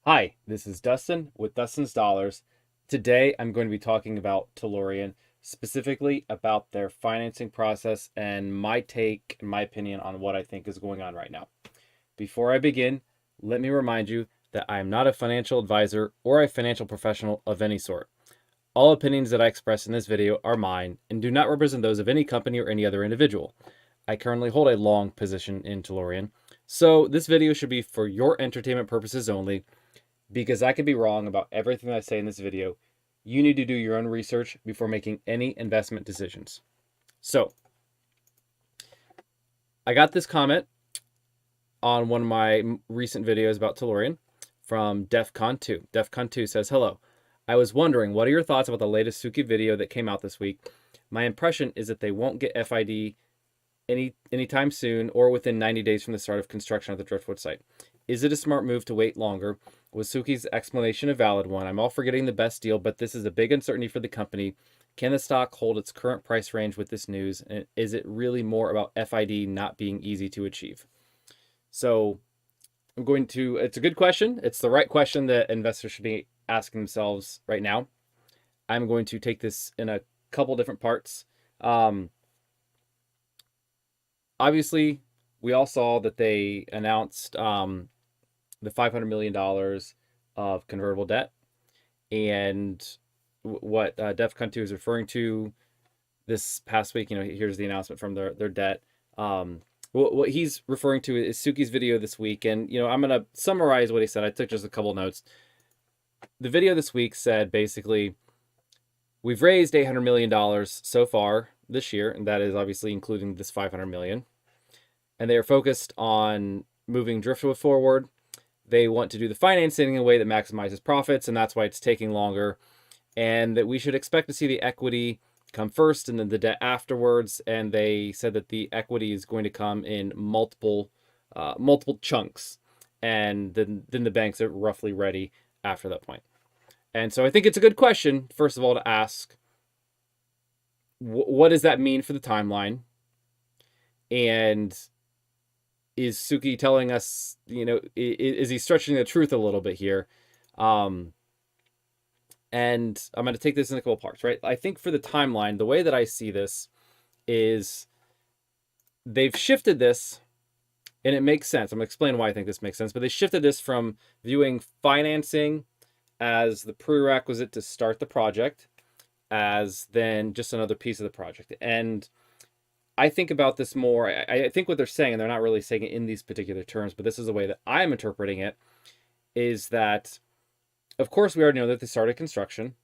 Hi, this is Dustin with Dustin's Dollars. Today I'm going to be talking about Tellurian, specifically about their financing process and my take and my opinion on what I think is going on right now. Before I begin, let me remind you that I am not a financial advisor or a financial professional of any sort. All opinions that I express in this video are mine and do not represent those of any company or any other individual. I currently hold a long position in Tellurian, so this video should be for your entertainment purposes only. Because I could be wrong about everything I say in this video, you need to do your own research before making any investment decisions. So, I got this comment on one of my recent videos about Tellurian from DEFCON2. DEFCON2 says, "Hello. I was wondering, what are your thoughts about the latest Suki video that came out this week? My impression is that they won't get FID anytime soon or within 90 days from the start of construction of the Driftwood site. Is it a smart move to wait longer? Was Suki's explanation a valid one? I'm all for getting the best deal, but this is a big uncertainty for the company. Can the stock hold its current price range with this news? And is it really more about FID not being easy to achieve?" So it's a good question. It's the right question that investors should be asking themselves right now. I'm going to take this in a couple different parts. Obviously, we all saw that they announced the $500 million of convertible debt. And what DEFCON 2 is referring to this past week, here's the announcement from their debt. What he's referring to is Suki's video this week. And, I'm going to summarize what he said. I took just a couple notes. The video this week said, basically, we've raised $800 million so far this year, and that is obviously including this $500 million. And they are focused on moving Driftwood forward. They want to do the financing in a way that maximizes profits, and that's why it's taking longer. And that we should expect to see the equity come first and then the debt afterwards. And they said that the equity is going to come in multiple chunks. And then the banks are roughly ready after that point. And so I think it's a good question, first of all, to ask, what does that mean for the timeline? And is Suki telling us, is he stretching the truth a little bit here? And I'm going to take this in a couple parts, right? I think for the timeline, the way that I see this is they've shifted this, and it makes sense. I'm going to explain why I think this makes sense, but they shifted this from viewing financing as the prerequisite to start the project as then just another piece of the project. And I think about this more. I think what they're saying, and they're not really saying it in these particular terms, but this is the way that I'm interpreting it, is that, of course, we already know that they started construction,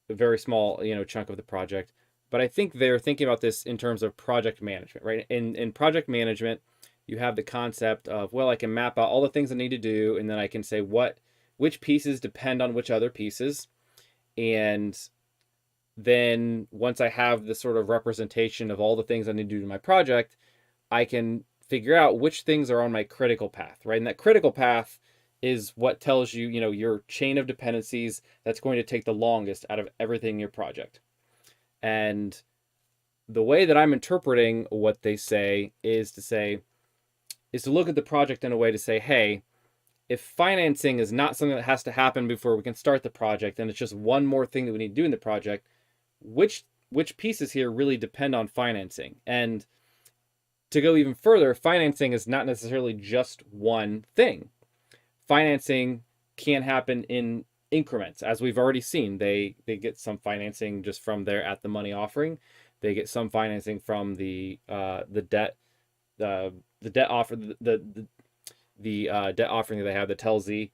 a very small, chunk of the project. But I think they're thinking about this in terms of project management, right? In project management, you have the concept of, well, I can map out all the things I need to do, and then I can say which pieces depend on which other pieces. And then once I have the sort of representation of all the things I need to do to my project, I can figure out which things are on my critical path, right? And that critical path is what tells you, your chain of dependencies that's going to take the longest out of everything in your project. And the way that I'm interpreting what they say is to look at the project in a way to say, hey, if financing is not something that has to happen before we can start the project, and it's just one more thing that we need to do in the project, which pieces here really depend on financing? And to go even further, financing is not necessarily just one thing. Financing can happen in increments, as we've already seen. They get some financing just from their at the money offering. They get some financing from the debt offer, the debt offering that they have, the Telzi,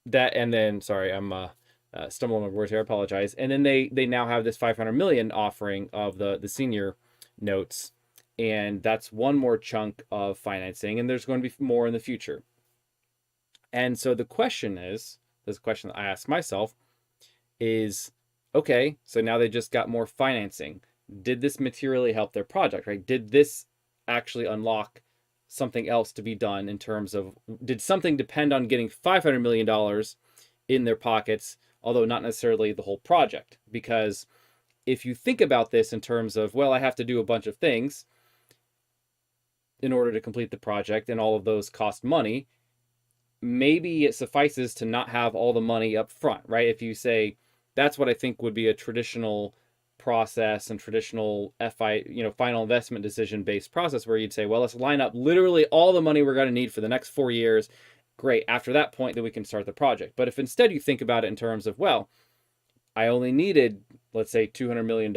that, and then sorry, I'm stumbling over words here. I apologize. And then they now have this 500 million offering of the senior notes, and that's one more chunk of financing. And there's going to be more in the future. And so the question is, this question that I ask myself is, okay, so now they just got more financing. Did this materially help their project, right? Did this actually unlock something else to be done in terms of, did something depend on getting $500 million in their pockets, although not necessarily the whole project? Because if you think about this in terms of, well, I have to do a bunch of things, in order to complete the project, and all of those cost money. Maybe it suffices to not have all the money up front, right? If you say that's what I think would be a traditional process and traditional final investment decision based process, where you'd say, well, let's line up literally all the money we're going to need for the next 4 years. Great. After that point, then we can start the project. But if instead you think about it in terms of, well, I only needed, let's say, $200 million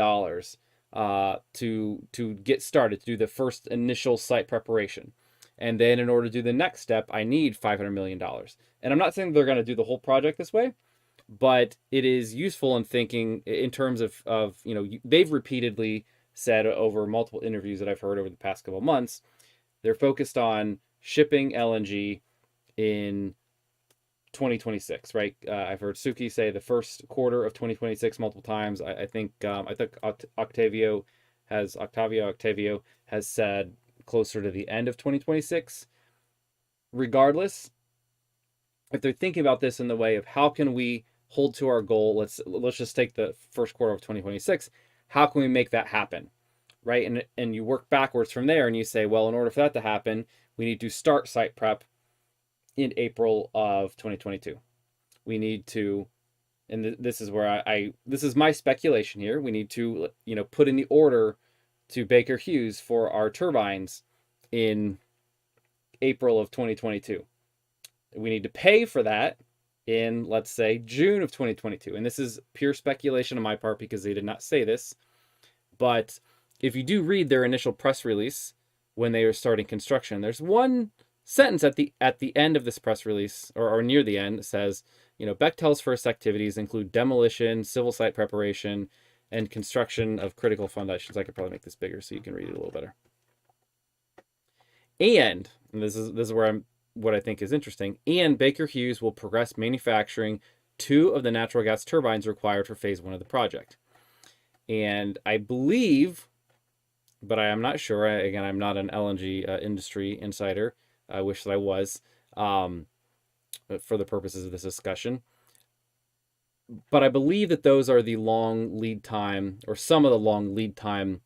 to get started, to do the first initial site preparation. And then in order to do the next step, I need $500 million. And I'm not saying they're going to do the whole project this way, but it is useful in thinking in terms of they've repeatedly said over multiple interviews that I've heard over the past couple of months, they're focused on shipping LNG in 2026, right? I've heard Suki say the first quarter of 2026 multiple times. I think Octavio has said closer to the end of 2026. Regardless, if they're thinking about this in the way of how can we hold to our goal, let's just take the first quarter of 2026. How can we make that happen, right? And you work backwards from there, and you say, well, in order for that to happen, we need to start site prep in April of 2022. We need to, and this is where this is my speculation here. We need to, put in the order to Baker Hughes for our turbines in April of 2022. We need to pay for that in, let's say, June of 2022. And this is pure speculation on my part because they did not say this. But if you do read their initial press release when they were starting construction, there's one sentence at the end of this press release, or near the end, that says, Bechtel's first activities include demolition, civil site preparation, and construction of critical foundations. I could probably make this bigger so you can read it a little better. And this is where what I think is interesting, and Baker Hughes will progress manufacturing 2 of the natural gas turbines required for phase 1 of the project. And I believe, but I am not sure, again, I'm not an LNG industry insider, I wish that I was, for the purposes of this discussion. But I believe that those are the long lead time, or some of the long lead time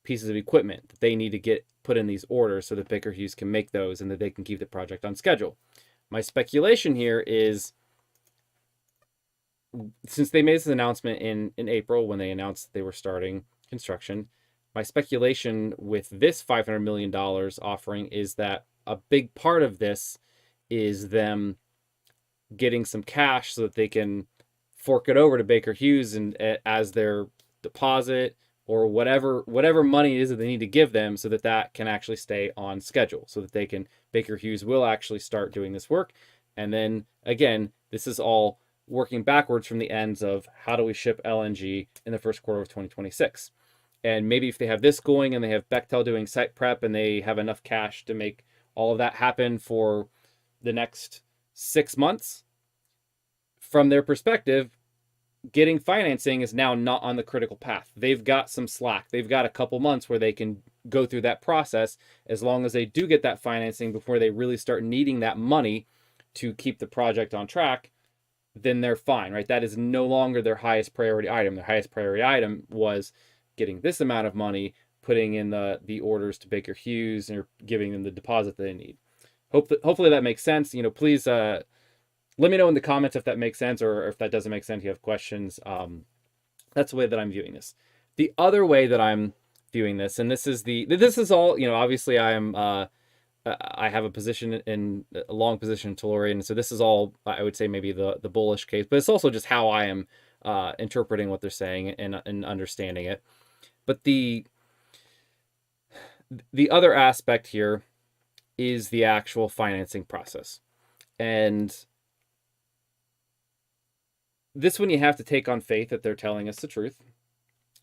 pieces of equipment that they need to get put in these orders so that Baker Hughes can make those and that they can keep the project on schedule. My speculation here is, since they made this announcement in April when they announced they were starting construction, my speculation with this $500 million offering is that a big part of this is them getting some cash so that they can fork it over to Baker Hughes and as their deposit, or whatever money it is that they need to give them, so that can actually stay on schedule, so that Baker Hughes will actually start doing this work. And then again, this is all working backwards from the ends of how do we ship LNG in the first quarter of 2026. And maybe if they have this going and they have Bechtel doing site prep and they have enough cash to make all of that happen for the next 6 months, from their perspective, getting financing is now not on the critical path. They've got some slack. They've got a couple months where they can go through that process. As long as they do get that financing before they really start needing that money to keep the project on track, then they're fine, right? That is no longer their highest priority item. Their highest priority item was getting this amount of money, putting in the orders to Baker Hughes, and giving them the deposit that they need. Hopefully that makes sense. Please let me know in the comments if that makes sense, or if that doesn't make sense, you have questions. That's the way that I'm viewing this. The other way that I'm viewing this, and this is all, obviously I have a long position in Tellurian, so this is all, I would say, maybe the bullish case, but it's also just how I am interpreting what they're saying and understanding it. But the other aspect here is the actual financing process. And this one you have to take on faith that they're telling us the truth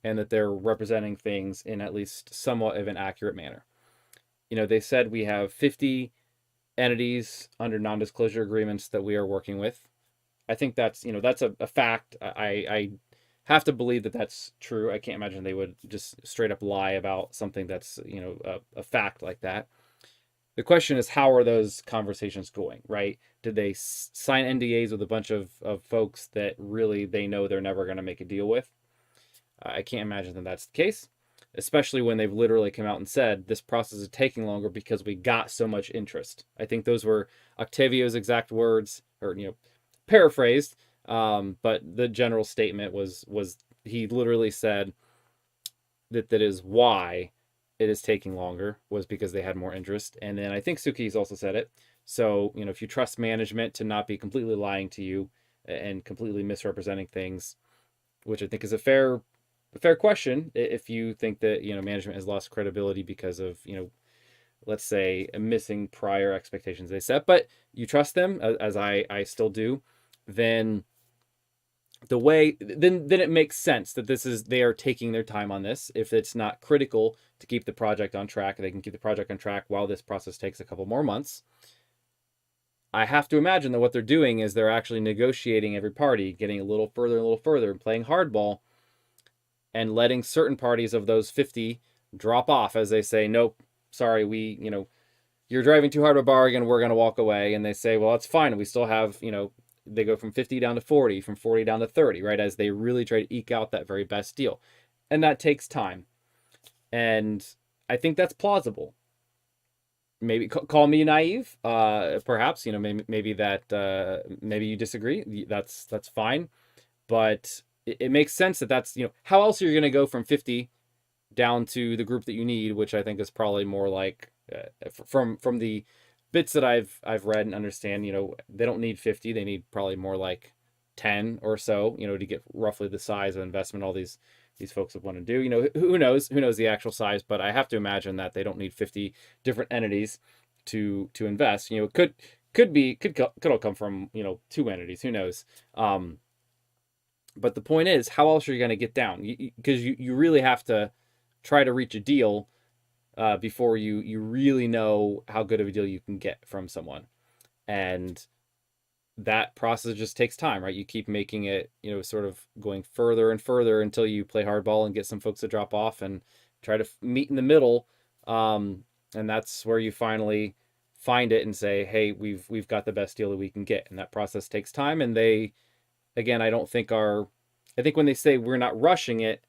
and that they're representing things in at least somewhat of an accurate manner. They said we have 50 entities under non-disclosure agreements that we are working with. I think that's a fact. I have to believe that that's true. I can't imagine they would just straight up lie about something that's, a fact like that. The question is, how are those conversations going, right? Did they sign NDAs with a bunch of folks that really they know they're never going to make a deal with? I can't imagine that that's the case. especially when they've literally come out and said this process is taking longer because we got so much interest. I think those were Octavio's exact words, or paraphrased, but the general statement was he literally said that is why it is taking longer, was because they had more interest. And then I think Suki's also said it. So, if you trust management to not be completely lying to you and completely misrepresenting things, which I think is a fair question, if you think that, management has lost credibility because of, let's say, missing prior expectations they set, but you trust them, as I still do, then then it makes sense that they are taking their time on this. If it's not critical to keep the project on track, they can keep the project on track while this process takes a couple more months. I have to imagine that what they're doing is they're actually negotiating every party, getting a little further, and playing hardball, and letting certain parties of those 50 drop off as they say, nope, sorry, you're driving too hard of a bargain, we're going to walk away. And they say, well, that's fine. We still have, they go from 50 down to 40, from 40 down to 30, right? As they really try to eke out that very best deal. And that takes time. And I think that's plausible. Maybe call me naive, perhaps, maybe you disagree. That's fine. But it makes sense that's, how else are you going to go from 50 down to the group that you need, which I think is probably more like, from the bits that I've read and understand, they don't need 50. They need probably more like 10 or so, to get roughly the size of investment all these folks would want to do. Who knows the actual size, but I have to imagine that they don't need 50 different entities to invest. Could all come from, 2 entities, who knows. But the point is, how else are you going to get down? Because you really have to try to reach a deal before you really know how good of a deal you can get from someone. And that process just takes time, right? You keep making it, sort of going further and further until you play hardball and get some folks to drop off and try to meet in the middle. And that's where you finally find it and say, hey, we've got the best deal that we can get. And that process takes time. And they, again, I think when they say we're not rushing it,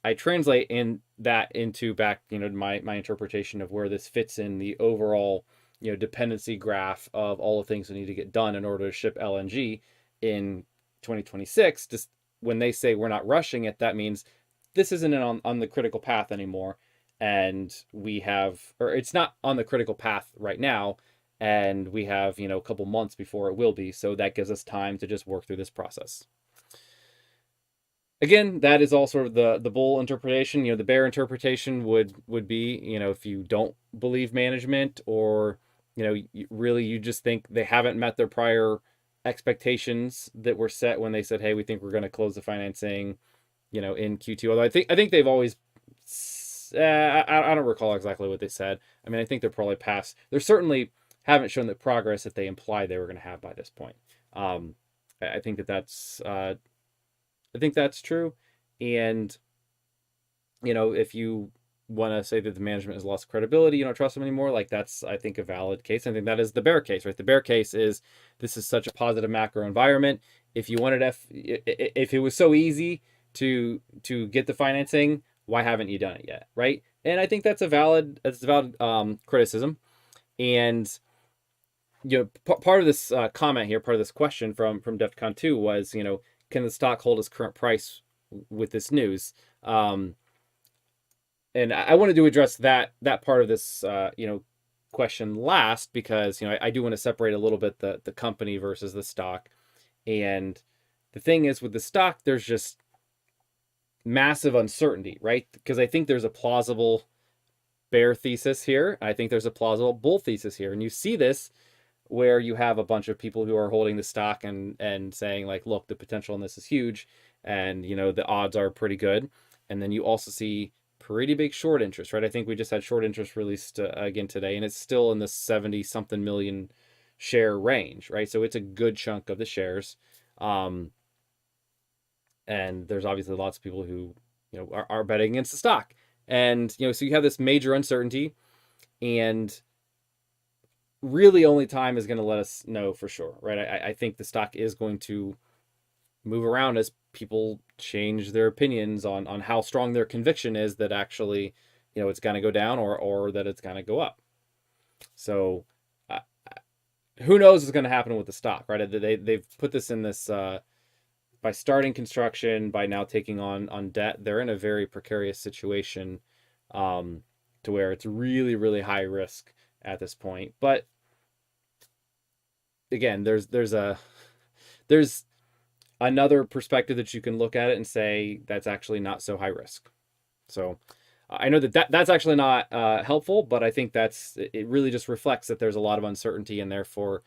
I translate into back, my interpretation of where this fits in the overall, dependency graph of all the things that need to get done in order to ship LNG in 2026. Just when they say we're not rushing it, that means this isn't on the critical path anymore. And it's not on the critical path right now. And we have, a couple months before it will be. So that gives us time to just work through this process. Again, that is all sort of the bull interpretation. The bear interpretation would be, if you don't believe management, or, you just think they haven't met their prior expectations that were set when they said, hey, we think we're going to close the financing, in Q2. Although I think they've always, I don't recall exactly what they said. I mean, I think they're probably past. They certainly haven't shown the progress that they implied they were going to have by this point. I think that's true. And, if you want to say that the management has lost credibility, you don't trust them anymore, like that's, I think, a valid case. I think that is the bear case, right? The bear case is this is such a positive macro environment. If you wanted if it was so easy to get the financing, why haven't you done it yet, right? And I think that's a valid criticism. And part of this comment here, part of this question from DEFCON 2 was, can the stock hold its current price with this news? And I wanted to address that part of this, question last, because, I do want to separate a little bit the company versus the stock. And the thing is, with the stock, there's just massive uncertainty, right? Because I think there's a plausible bear thesis here. I think there's a plausible bull thesis here. And you see this where you have a bunch of people who are holding the stock and saying, like, look, the potential in this is huge, and the odds are pretty good. And then you also see pretty big short interest, right? I think we just had short interest released again today, and it's still in the 70 something million share range, right? So it's a good chunk of the shares. And there's obviously lots of people who are betting against the stock, and so you have this major uncertainty, and really only time is going to let us know for sure, right? I think the stock is going to move around as people change their opinions on how strong their conviction is that actually, it's going to go down or that it's going to go up. So uh, who knows what's going to happen with the stock, right? They've put this in this, by starting construction, by now taking on debt, they're in a very precarious situation, to where it's really, really high risk at this point. But again, there's another perspective that you can look at it and say that's actually not so high risk. So I know that's actually not helpful, but I think it really just reflects that there's a lot of uncertainty, and therefore,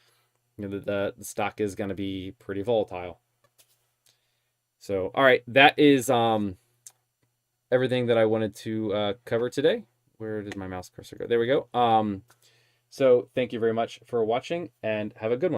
the stock is going to be pretty volatile. So, all right, that is everything that I wanted to cover today. Where did my mouse cursor go? There we go. So thank you very much for watching, and have a good one.